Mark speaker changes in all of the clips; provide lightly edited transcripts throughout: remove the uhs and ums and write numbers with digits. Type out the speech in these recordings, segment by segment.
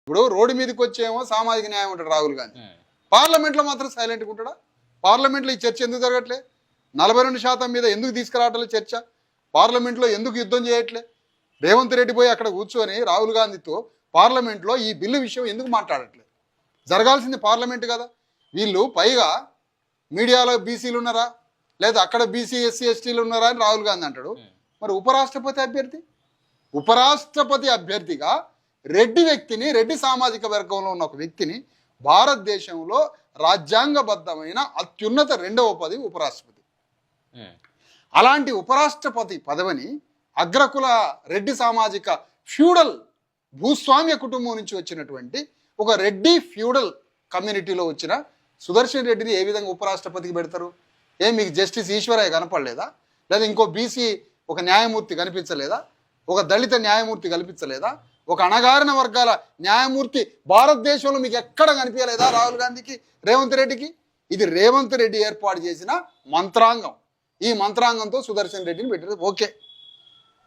Speaker 1: ఇప్పుడు రోడ్డు మీదకి వచ్చేమో సామాజిక న్యాయం ఉంటాడు రాహుల్ గాంధీ, పార్లమెంట్లో మాత్రం సైలెంట్గా ఉంటాడా? పార్లమెంట్లో ఈ చర్చ ఎందుకు జరగట్లే? 42% మీద ఎందుకు తీసుకురావట్లే చర్చ? పార్లమెంట్లో ఎందుకు యుద్ధం చేయట్లే? రేవంత్ రెడ్డి పోయి అక్కడ కూర్చొని రాహుల్ గాంధీతో పార్లమెంట్లో ఈ బిల్లు విషయం ఎందుకు మాట్లాడట్లేదు? జరగాల్సింది పార్లమెంట్ కదా. వీళ్ళు పైగా మీడియాలో బీసీలు ఉన్నారా, లేదా అక్కడ బీసీ ఎస్సీ ఎస్టీలు ఉన్నారా అని రాహుల్ గాంధీ అంటాడు. మరి ఉపరాష్ట్రపతి అభ్యర్థిగా రెడ్డి వ్యక్తిని, రెడ్డి సామాజిక వర్గంలో ఉన్న ఒక వ్యక్తిని భారతదేశంలో రాజ్యాంగబద్ధమైన అత్యున్నత 2వ పదవి ఉపరాష్ట్రపతి. అలాంటి ఉపరాష్ట్రపతి పదవిని అగ్రకుల రెడ్డి సామాజిక ఫ్యూడల్ భూస్వామ్య కుటుంబం నుంచి వచ్చినటువంటి ఒక రెడ్డి ఫ్యూడల్ కమ్యూనిటీలో వచ్చిన సుదర్శన్ రెడ్డిని ఏ విధంగా ఉపరాష్ట్రపతికి పెడతారు? మీకు జస్టిస్ ఈశ్వరయ్య కనపడలేదా? లేదా ఇంకో బీసీ ఒక న్యాయమూర్తి కనిపించలేదా? ఒక దళిత న్యాయమూర్తి కనిపించలేదా? ఒక అణగారిన వర్గాల న్యాయమూర్తి భారతదేశంలో మీకు ఎక్కడ కనిపించలేదా రాహుల్ గాంధీకి, రేవంత్ రెడ్డికి? ఇది రేవంత్ రెడ్డి ఏర్పాటు చేసిన మంత్రాంగం. ఈ మంత్రాంగంతో సుదర్శన్ రెడ్డిని పెట్టారు. ఓకే,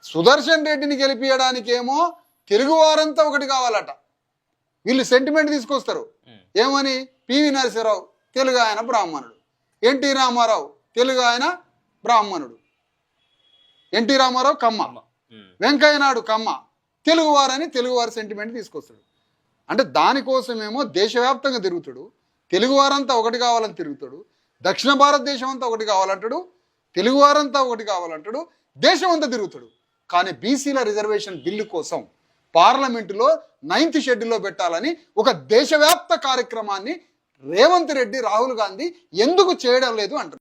Speaker 1: సుదర్శన్ రెడ్డిని గెలిపించడానికేమో తెలుగువారంతా ఒకటి కావాలట. వీళ్ళు సెంటిమెంట్ తీసుకొస్తారు. ఏమని? పివి నరసింహరావు తెలుగు ఆయన బ్రాహ్మణుడు, ఎన్టీ రామారావు తెలుగు ఆయన బ్రాహ్మణుడు, ఎన్టీ రామారావు కమ్మ, వెంకయ్యనాయుడు కమ్మ, తెలుగువారని తెలుగువారి సెంటిమెంట్ తీసుకొస్తాడు. అంటే దానికోసమేమో దేశవ్యాప్తంగా తిరుగుతాడు, తెలుగువారంతా ఒకటి కావాలని తిరుగుతాడు, దక్షిణ భారతదేశం అంతా ఒకటి కావాలంటాడు, తెలుగువారంతా ఒకటి కావాలంటాడు, దేశం అంతా తిరుగుతాడు. కానీ బీసీల రిజర్వేషన్ బిల్లు కోసం పార్లమెంటులో 9th షెడ్యూల్లో పెట్టాలని ఒక దేశవ్యాప్త కార్యక్రమాన్ని రేవంత్ రెడ్డి, రాహుల్ గాంధీ ఎందుకు చేయడం లేదు అంటారు.